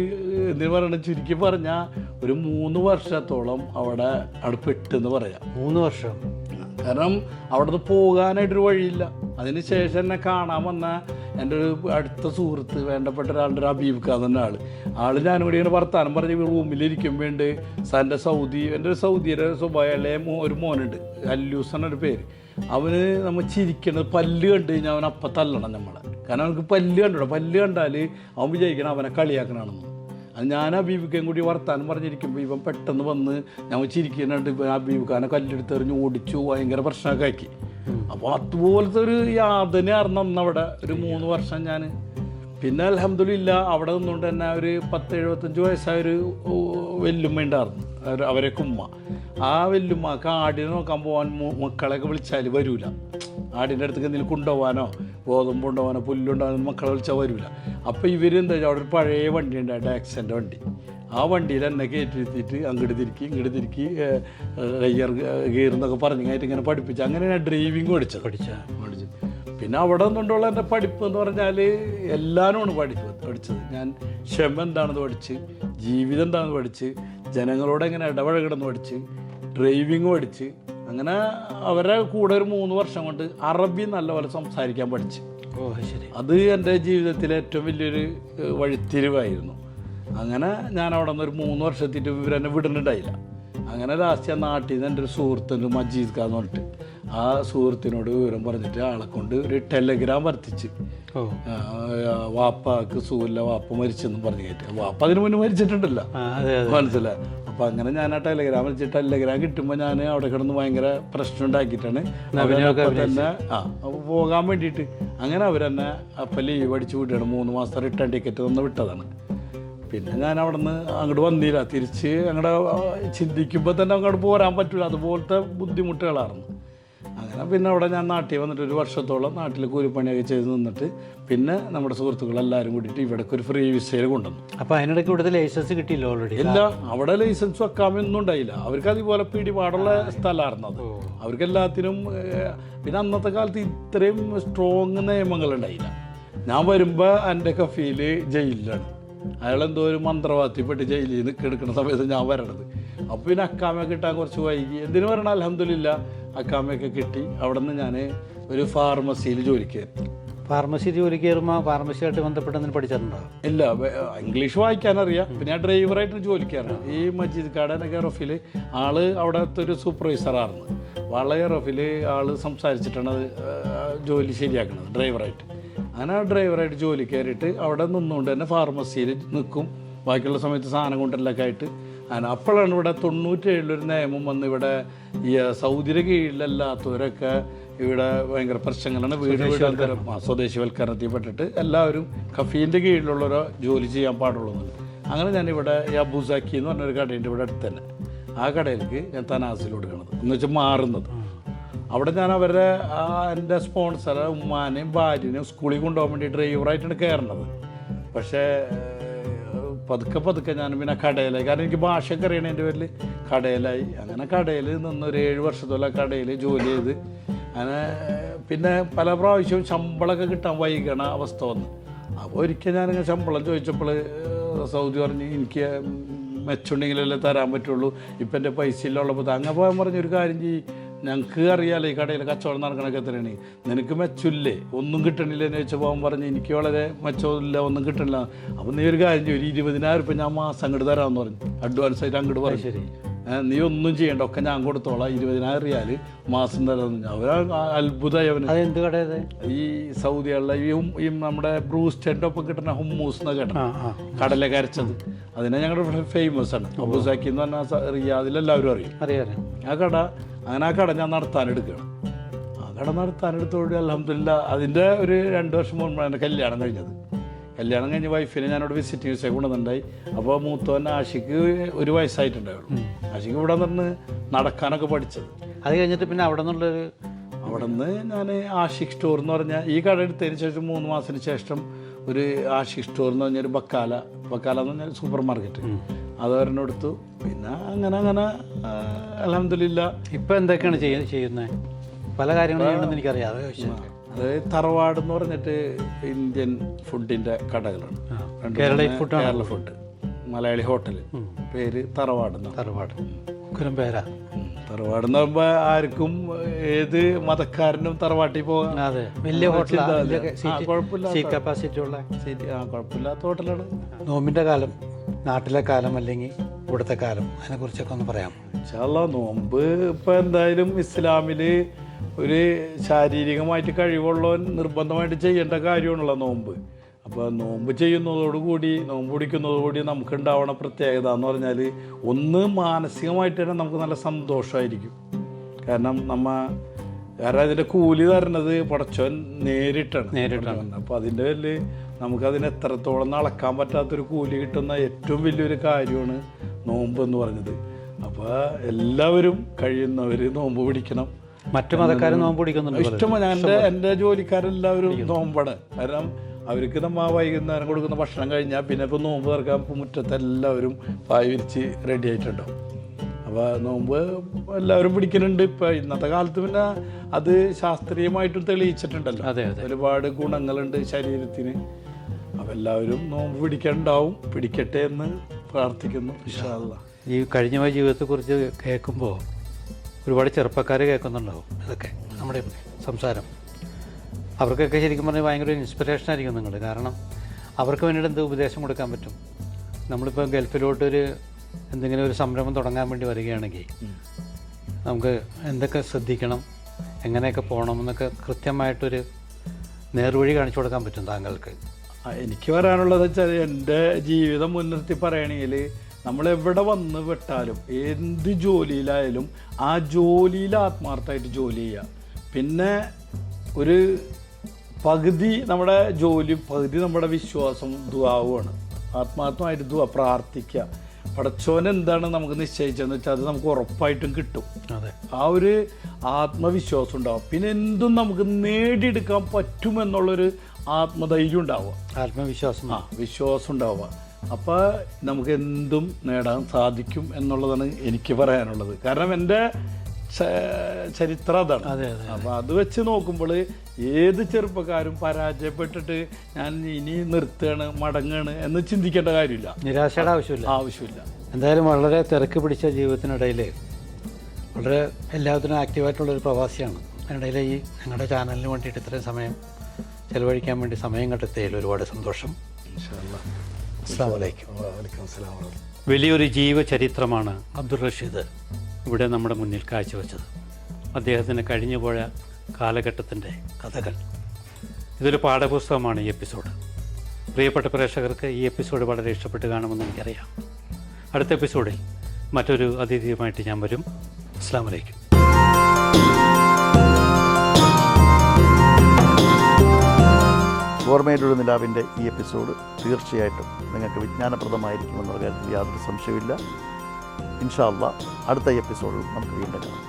എന്തിനു പറയണത്, ചുരുക്കി പറഞ്ഞാൽ ഒരു 3 വർഷത്തോളം അവിടെ പെട്ടെന്ന് പറയാം. 3 വർഷം. കാരണം അവിടുന്ന് പോകാനായിട്ടൊരു വഴിയില്ല. അതിന് ശേഷം എന്നെ കാണാൻ വന്ന എൻ്റെ ഒരു അടുത്ത സുഹൃത്ത്, വേണ്ടപ്പെട്ട ഒരാളുടെ ഒരു അബീബ് ഖാൻ എന്ന ആൾ ഞാനും കൂടി ഇങ്ങനെ വർത്താനം പറഞ്ഞ് റൂമിലിരിക്കുമ്പോൾ ഉണ്ട് എൻ്റെ ഒരു സൗദിയുടെ സ്വഭാവം ഒരു മോനുണ്ട്, അല്ലൂസ് എന്നൊരു പേര്. അവന് നമ്മൾ ചിരിക്കണത് പല്ല് കണ്ടു കഴിഞ്ഞാൽ അവൻ അപ്പം തല്ലണം നമ്മളെ. കാരണം അവനക്ക് പല്ല് കണ്ടാൽ അവൻ വിചാരിക്കണം അവനെ കളിയാക്കണമെന്ന്. അത് ഞാൻ അബീബിക്കയും കൂടി വർത്താനം പറഞ്ഞിരിക്കുമ്പോൾ ഇവൻ പെട്ടെന്ന് വന്ന് ഞങ്ങൾ ചിരിക്കുന്നുണ്ട്. ഇപ്പം അബീബിക്കാനെ കല്ലെടുത്തെറിഞ്ഞ് ഓടിച്ചു, ഭയങ്കര പ്രശ്നമൊക്കെ ആക്കി. അപ്പോൾ അതുപോലത്തെ ഒരു യാതനയായിരുന്നു അന്ന് അവിടെ ഒരു 3 വർഷം ഞാൻ. പിന്നെ അൽഹംദുലില്ലാ അവിടെ നിന്നുകൊണ്ട് തന്നെ ഒരു 10-75 വയസ്സായൊരു വെല്ലുമ്മ ഉണ്ടായിരുന്നു, അവരൊക്കെ ഉമ്മ. ആ വെല്ലുമ്മക്ക് ആടിനെ നോക്കാൻ പോകാൻ മക്കളെയൊക്കെ വിളിച്ചാൽ വരൂല. ആടിൻ്റെ അടുത്തേക്ക് എന്തെങ്കിലും കൊണ്ടുപോകാനോ ഗോതമ്പ് കൊണ്ടുപോകാനോ പുല്ലുണ്ടാകാനോ മക്കളെ വിളിച്ചാൽ വരില്ല. അപ്പോൾ ഇവരെന്താ വെച്ചാൽ അവിടെ ഒരു പഴയ വണ്ടി ഉണ്ട്, ടാക്സിൻ്റെ വണ്ടി. ആ വണ്ടിയിൽ എന്നെ കയറ്റിയിരുത്തിയിട്ട് അങ്ങോട്ട് തിരിക്കി ഗിയർ എന്നൊക്കെ പറഞ്ഞായിട്ട് ഇങ്ങനെ പഠിപ്പിച്ചു. അങ്ങനെ ഞാൻ ഡ്രൈവിങ് പഠിച്ചു. പിന്നെ അവിടെ നിന്നുകൊണ്ടുള്ള എൻ്റെ പഠിപ്പ് എന്ന് പറഞ്ഞാൽ എല്ലാവരുമാണ് പഠിച്ചത്. ഞാൻ ക്ഷമ എന്താണെന്ന് പഠിച്ച്, ജീവിതം എന്താണെന്ന് പഠിച്ച്, ജനങ്ങളോട് എങ്ങനെ ഇടപഴകണമെന്ന് പഠിച്ച്, ഡ്രൈവിങ് പഠിച്ച്. അങ്ങനെ അവരുടെ കൂടെ ഒരു 3 വർഷം കൊണ്ട് അറബി നല്ലപോലെ സംസാരിക്കാൻ പഠിച്ച്. അത് എൻ്റെ ജീവിതത്തിലെ ഏറ്റവും വലിയൊരു വഴിത്തിരിവായിരുന്നു. അങ്ങനെ ഞാൻ അവിടെ നിന്ന് ഒരു 3 വർഷത്തിട്ട് ഇവരെന്നെ വിടുന്നുണ്ടായില്ല. അങ്ങനെ ലാസ്റ്റ് ഞാൻ നാട്ടിൽ നിന്ന് എൻ്റെ ഒരു സുഹൃത്തുണ്ട് മജീദ് ഖാൻ എന്ന് പറഞ്ഞിട്ട്, ആ സുഹൃത്തിനോട് വിവരം പറഞ്ഞിട്ട് ആളെ കൊണ്ട് ഒരു ടെലഗ്രാം വർത്തിച്ച്, വാപ്പക്ക് സുഖമില്ല, വാപ്പ മരിച്ചെന്നും പറഞ്ഞു കയറ്റി. വാപ്പ അതിന് മുന്നേ മരിച്ചിട്ടുണ്ടല്ലോ, മനസ്സിലായി. അപ്പോൾ അങ്ങനെ ഞാൻ ആ ടെലഗ്രാം വെച്ചിട്ട് ടെലഗ്രാം കിട്ടുമ്പോൾ ഞാൻ അവിടെ കിടന്ന് ഭയങ്കര പ്രശ്നം ഉണ്ടാക്കിയിട്ടാണ് തന്നെ പോകാൻ വേണ്ടിയിട്ട്. അങ്ങനെ അവരെന്നെ അപ്പം ലീവ് അടിച്ച് വിടുകയാണ്. 3 മാസത്തെ റിട്ടേൺ ടിക്കറ്റ് തന്ന് വിട്ടതാണ്. പിന്നെ ഞാൻ അവിടെ നിന്ന് അങ്ങോട്ട് വന്നില്ല. തിരിച്ച് അങ്ങോട്ട് ചിന്തിക്കുമ്പോൾ തന്നെ അങ്ങോട്ട് പോരാൻ പറ്റില്ല, അതുപോലത്തെ ബുദ്ധിമുട്ടുകളായിരുന്നു. അങ്ങനെ പിന്നെ അവിടെ ഞാൻ നാട്ടിൽ വന്നിട്ട് 1 വർഷത്തോളം നാട്ടിൽ കൂലിപ്പണിയൊക്കെ ചെയ്ത് നിന്നിട്ട് പിന്നെ നമ്മുടെ സുഹൃത്തുക്കളെല്ലാവരും കൂടിയിട്ട് ഇവിടേക്ക് ഒരു ഫ്രീ വിസയിൽ കൊണ്ടുവന്നു. അപ്പോൾ അതിനിടയ്ക്ക് ഇവിടുത്തെ ലൈസൻസ് കിട്ടിയില്ല ഓൾറെഡി? ഇല്ല, അവിടെ ലൈസൻസ് വെക്കാമൊന്നും ഉണ്ടായില്ല. അവർക്ക് അതുപോലെ പിടിപാടുള്ള സ്ഥലമായിരുന്നു അത്. അവർക്ക് എല്ലാത്തിനും. പിന്നെ അന്നത്തെ കാലത്ത് ഇത്രയും സ്ട്രോങ് നിയമങ്ങളുണ്ടായില്ല. ഞാൻ വരുമ്പോൾ എൻ്റെ കഫീൽ ജയിലിലാണ്. അയാളെന്തോ ഒരു മന്ത്രവാദിപ്പെട്ട് ജയിലിൽ നിന്ന് എടുക്കുന്ന സമയത്ത് ഞാൻ വരണത്. അപ്പോൾ പിന്നെ അക്കാമയൊക്കെ കിട്ടാൻ കുറച്ച് വൈകി. എന്തിനു പറയണം, അൽഹംദുലില്ലാ അക്കാമയൊക്കെ കിട്ടി. അവിടെ നിന്ന് ഞാൻ ഒരു ഫാർമസിയിൽ ജോലിക്ക് കയറി. ഫാർമസി ജോലി കയറുമ്പോൾ ഫാർമസിയായിട്ട് ബന്ധപ്പെട്ടെന്ന് പഠിച്ചിട്ടുണ്ടോ? ഇല്ല, ഇംഗ്ലീഷ് വായിക്കാനറിയാം. പിന്നെ ഞാൻ ഡ്രൈവറായിട്ട് ജോലിക്കാറുണ്ട്. ഈ മജീദ് ഖാൻ കെയർ ഓഫിൽ ആള് അവിടുത്തെ ഒരു സൂപ്പർവൈസറായിരുന്നു. വളരെ കെയർ ഓഫിൽ ആള് സംസാരിച്ചിട്ടാണ് ജോലി ശരിയാക്കുന്നത് ഡ്രൈവറായിട്ട്. അങ്ങനെ ഡ്രൈവറായിട്ട് ജോലി കയറിയിട്ട് അവിടെ നിന്നുകൊണ്ട് തന്നെ ഫാർമസിയിൽ നിൽക്കും. ബാക്കിയുള്ള സമയത്ത് സാധനം കൊണ്ടെല്ലൊക്കെ ആയിട്ട്. അപ്പോഴാണ് ഇവിടെ 97 നിയമം വന്ന് ഇവിടെ ഈ സൗദിയുടെ കീഴിലല്ലാത്തവരൊക്കെ ഇവിടെ ഭയങ്കര പ്രശ്നങ്ങളാണ്. വീടുവൽക്കരണം, സ്വദേശിവൽക്കരണത്തിൽ പെട്ടിട്ട് എല്ലാവരും കഫീൻ്റെ കീഴിലുള്ളവരോ ജോലി ചെയ്യാൻ പാടുള്ളൂ. അങ്ങനെ ഞാനിവിടെ ഈ അബൂസാക്കി എന്ന് പറഞ്ഞൊരു കടയുണ്ട് ഇവിടെ അടുത്ത് തന്നെ. ആ കടയിലേക്ക് ഞാൻ തനാസിൽ കൊടുക്കണത് എന്ന് വെച്ചാൽ മാറുന്നത്. അവിടെ ഞാൻ അവരുടെ എൻ്റെ സ്പോൺസറെ ഉമ്മാനെയും ഭാര്യനെയും സ്കൂളിൽ കൊണ്ടുപോകാൻ വേണ്ടി ഡ്രൈവറായിട്ടാണ് കയറേണ്ടത്. പക്ഷേ പതുക്കെ ഞാൻ പിന്നെ കടയിലായി. കാരണം എനിക്ക് ഭാഷയൊക്കെ അറിയണതിൻ്റെ പേരിൽ കടയിലായി. അങ്ങനെ കടയിൽ നിന്നൊരു 7 വർഷത്തോളം കടയിൽ ജോലി ചെയ്ത് അങ്ങനെ പിന്നെ പല പ്രാവശ്യവും ശമ്പളമൊക്കെ കിട്ടാൻ വൈകണ അവസ്ഥ വന്നു. അപ്പോൾ ഒരിക്കൽ ഞാനിങ്ങനെ ശമ്പളം ചോദിച്ചപ്പോൾ സൗദി പറഞ്ഞ് എനിക്ക് മെച്ചുണ്ടെങ്കിലല്ലേ തരാൻ പറ്റുള്ളൂ, ഇപ്പം എൻ്റെ പൈസ ഇല്ലുള്ളപ്പോൾ അങ്ങനെ പോകാൻ പറഞ്ഞൊരു കാര്യം ചെയ്യും, ഞങ്ങൾക്ക് അറിയാമല്ലോ ഈ കടയിൽ കച്ചവടം നടക്കണൊക്കെ എത്രയാണ്, നിനക്ക് മെച്ചമില്ലേ, ഒന്നും കിട്ടണില്ല എന്ന് വെച്ചാൽ പോകാൻ പറഞ്ഞ് എനിക്ക് വളരെ മെച്ചമില്ല, ഒന്നും കിട്ടണില്ല. അപ്പം നീ ഒരു കാര്യം ചെയ്യും, ഒരു 20,000 രൂപ ഞാൻ മാസം അങ്ങോട്ട് തരാമെന്ന് പറഞ്ഞു, അഡ്വാൻസ് ആയിട്ട് അങ്ങോട്ട് പറഞ്ഞു. ശരി, നീ ഒന്നും ചെയ്യണ്ട, ഒക്കെ ഞാൻ കൊടുത്തോളാം, 20,000 റിയാൽ മാസം തരാമെന്ന്. അവർ അത്ഭുതമായി അവന്. അതെന്ത് കടയത്? ഈ സൗദിയുള്ള ഈ നമ്മുടെ ബ്രൂസ്റ്ററിൻ്റെ ഒപ്പം കിട്ടുന്ന ഹുമ്മൂസ് എന്ന കേട്ടോ, കടലൊക്കെ അരച്ചത്, അതിനെ ഞങ്ങളുടെ ഫേമസ് ആണ്. അബുസാക്കി എന്ന് പറഞ്ഞാൽ റിയാദിലെല്ലാവരും അറിയും. ആ കട ഞാൻ നടത്താനെടുക്കുകയാണ്. ആ കട നടത്താനെടുത്തോടെ അൽഹംദുലില്ലാ അതിൻ്റെ ഒരു 2 വർഷം മുൻപാണ് കല്യാണം കഴിഞ്ഞത്. കല്യാണം കഴിഞ്ഞ് വൈഫിനെ ഞാനവിടെ വിസിറ്റിംഗ് വിസ കൊണ്ടുവന്നിട്ടുണ്ടായി. അപ്പോൾ മൂത്തവൻ ആഷിക്ക് 1 വയസ്സായിട്ടുണ്ടായുള്ളൂ. ആഷിക്ക് ഇവിടെ നിന്ന് നടക്കാനൊക്കെ പഠിച്ചത്. അത് കഴിഞ്ഞിട്ട് പിന്നെ അവിടെ നിന്ന് ഞാൻ ആഷിഖ് സ്റ്റോർ എന്ന് പറഞ്ഞാൽ ഈ കട എടുത്തതിന് ശേഷം 3 മാസത്തിന് ശേഷം ഒരു ആഷിഖ് സ്റ്റോർ എന്ന് പറഞ്ഞൊരു ബക്കാല എന്ന് പറഞ്ഞാൽ സൂപ്പർ മാർക്കറ്റ്, അത് ഒരെണ്ണം എടുത്തു. പിന്നെ അങ്ങനെ അൽഹംദുലില്ലാ. ഇപ്പം എന്തൊക്കെയാണ് ചെയ്യുന്നത്? പല കാര്യങ്ങളും ചെയ്യണമെന്ന് എനിക്കറിയാം. അത് തറവാട് എന്ന് പറഞ്ഞിട്ട് ഇന്ത്യൻ ഫുഡിൻ്റെ കടകളാണ്. കേരള ഫുഡ് മലയാളി ഹോട്ടൽ, പേര് തറവാട്. പേരാ തറവാട് എന്ന് പറയുമ്പോൾ ആർക്കും ഏത് മതക്കാരനും തറവാട്ടിൽ പോകാം. അതെ, വലിയ ഹോട്ടലാണ്, കുഴപ്പമില്ലാത്ത ഹോട്ടലാണ്. നോമ്പിൻ്റെ കാലം, നാട്ടിലെ കാലം അല്ലെങ്കിൽ ഇവിടുത്തെ കാലം, അതിനെക്കുറിച്ചൊക്കെ ഒന്ന് പറയാം. നോമ്പ് ഇപ്പം എന്തായാലും ഇസ്ലാമിൽ ഒരു ശാരീരികമായിട്ട് കഴിവുള്ളവൻ നിർബന്ധമായിട്ട് ചെയ്യേണ്ട കാര്യമാണല്ലോ നോമ്പ്. അപ്പോൾ നോമ്പ് ചെയ്യുന്നതോടുകൂടി, നോമ്പ് പിടിക്കുന്നതോടുകൂടി നമുക്കുണ്ടാവണ പ്രത്യേകത എന്ന് പറഞ്ഞാൽ, ഒന്ന് മാനസികമായിട്ട് തന്നെ നമുക്ക് നല്ല സന്തോഷമായിരിക്കും. കാരണം അതിൻ്റെ കൂലി തരുന്നത് പടച്ചോൻ നേരിട്ടാണ്. അപ്പോൾ അതിൻ്റെ പേരിൽ നമുക്കതിന് എത്രത്തോളം അളക്കാൻ പറ്റാത്തൊരു കൂലി കിട്ടുന്ന ഏറ്റവും വലിയൊരു കാര്യമാണ് നോമ്പ് എന്ന് പറഞ്ഞത്. അപ്പോൾ എല്ലാവരും കഴിയുന്നവർ നോമ്പ് പിടിക്കണം. മറ്റു മതക്കാരും നോമ്പ് പിടിക്കുന്നുണ്ട്. എൻ്റെ ജോലിക്കാരെല്ലാവരും നോമ്പാണ്. കാരണം അവർക്ക് വൈകുന്നേരം കൊടുക്കുന്ന ഭക്ഷണം കഴിഞ്ഞാൽ പിന്നെ ഇപ്പോൾ നോമ്പ് തുറക്കാൻ മുറ്റത്ത് എല്ലാവരും പായ വിരിച്ച് റെഡി ആയിട്ടുണ്ടാവും. അപ്പോൾ നോമ്പ് എല്ലാവരും പിടിക്കുന്നുണ്ട്. ഇപ്പോൾ ഇന്നത്തെ കാലത്ത് പിന്നെ അത് ശാസ്ത്രീയമായിട്ടും തെളിയിച്ചിട്ടുണ്ടല്ലോ. ഒരുപാട് ഗുണങ്ങളുണ്ട് ശരീരത്തിന്. അപ്പോൾ എല്ലാവരും നോമ്പ് പിടിക്കട്ടെ എന്ന് പ്രാർത്ഥിക്കുന്നു. ഇൻഷാ അല്ലാഹ്. ഈ കഴിഞ്ഞ ജീവിതത്തെക്കുറിച്ച് കേൾക്കുമ്പോൾ ഒരുപാട് ചെറുപ്പക്കാർ കേൾക്കുന്നുണ്ടാവും ഇതൊക്കെ നമ്മുടെ സംസാരം. അവർക്കൊക്കെ ശരിക്കും പറഞ്ഞാൽ ഭയങ്കര ഇൻസ്പിറേഷൻ ആയിരിക്കും നിങ്ങൾ. കാരണം അവർക്ക് വേണ്ടിയിട്ട് എന്ത് ഉപദേശം കൊടുക്കാൻ പറ്റും? നമ്മളിപ്പോൾ ഗൾഫിലോട്ടൊരു എന്തെങ്കിലും ഒരു സംരംഭം തുടങ്ങാൻ വേണ്ടി വരികയാണെങ്കിൽ നമുക്ക് എന്തൊക്കെ ശ്രദ്ധിക്കണം, എങ്ങനെയൊക്കെ പോകണം എന്നൊക്കെ കൃത്യമായിട്ടൊരു നേർവഴി കാണിച്ചു കൊടുക്കാൻ പറ്റും താങ്കൾക്ക്? എനിക്ക് പറയാനുള്ളത് വെച്ചാൽ, എൻ്റെ ജീവിതം മുൻനിർത്തി പറയുകയാണെങ്കിൽ, നമ്മളെവിടെ വന്ന് പെട്ടാലും എന്ത് ജോലിയിലായാലും ആ ജോലിയിൽ ആത്മാർത്ഥമായിട്ട് ജോലി ചെയ്യുക. പിന്നെ ഒരു പകുതി നമ്മുടെ ജോലി, പകുതി നമ്മുടെ വിശ്വാസം, ദുആവുമാണ്. ആത്മാർത്ഥമായിട്ട് പ്രാർത്ഥിക്കുക. പടച്ചോൻ എന്താണ് നമുക്ക് നിശ്ചയിച്ചതെന്ന് വെച്ചാൽ അത് നമുക്ക് ഉറപ്പായിട്ടും കിട്ടും. ആ ഒരു ആത്മവിശ്വാസം ഉണ്ടാവും. പിന്നെ എന്തും നമുക്ക് നേടിയെടുക്കാൻ പറ്റുമെന്നുള്ളൊരു ആത്മധൈര്യം ഉണ്ടാവുക, വിശ്വാസം ഉണ്ടാവുക. അപ്പോൾ നമുക്ക് എന്തും നേടാൻ സാധിക്കും എന്നുള്ളതാണ് എനിക്ക് പറയാനുള്ളത്. കാരണം എൻ്റെ ചരിത്രം അതാണ്. അപ്പോൾ അത് വെച്ച് നോക്കുമ്പോൾ ഏത് ചെറുപ്പക്കാരും പരാജയപ്പെട്ടിട്ട് ഞാൻ ഇനി നിർത്തുകയാണ്, മടങ്ങുകയാണ് എന്ന് ചിന്തിക്കേണ്ട കാര്യമില്ല. നിരാശയുടെ ആവശ്യമില്ല. എന്തായാലും വളരെ തിരക്ക് പിടിച്ച ജീവിതത്തിനിടയിൽ വളരെ എല്ലാത്തിനും ആക്റ്റീവായിട്ടുള്ളൊരു പ്രവാസിയാണ്. അതിനിടയിൽ ഈ ഞങ്ങളുടെ ചാനലിന് വേണ്ടിയിട്ട് ഇത്രയും സമയം ചെലവഴിക്കാൻ വേണ്ടി സമയം കണ്ടെത്തിയതിൽ ഒരുപാട് സന്തോഷം. അസ്സലാമു അലൈക്കും. വലിയൊരു ജീവചരിത്രമാണ് അബ്ദുൾ റഷീദ് ഇവിടെ നമ്മുടെ മുന്നിൽ കാഴ്ചവെച്ചത്. അദ്ദേഹത്തിന് കഴിഞ്ഞുപോയ കാലഘട്ടത്തിൻ്റെ കഥകൾ. ഇതൊരു പാഠപുസ്തകമാണ് ഈ എപ്പിസോഡ്. പ്രിയപ്പെട്ട പ്രേക്ഷകർക്ക് ഈ എപ്പിസോഡ് വളരെ ഇഷ്ടപ്പെട്ട് കാണുമെന്ന് എനിക്കറിയാം. അടുത്ത എപ്പിസോഡിൽ മറ്റൊരു അതിഥിയുമായിട്ട് ഞാൻ വരും. അസ്സലാമു അലൈക്കും. ഓർമ്മയിലൊരു നിലാവിൻ്റെ ഈ എപ്പിസോഡ് തീർച്ചയായിട്ടും നിങ്ങൾക്ക് വിജ്ഞാനപ്രദമായിരിക്കുമെന്നുള്ള കാര്യത്തിൽ യാതൊരു സംശയമില്ല. ഇൻഷാ അല്ലാഹ് അടുത്ത എപ്പിസോഡിൽ നമുക്ക് വീണ്ടും കാണാം.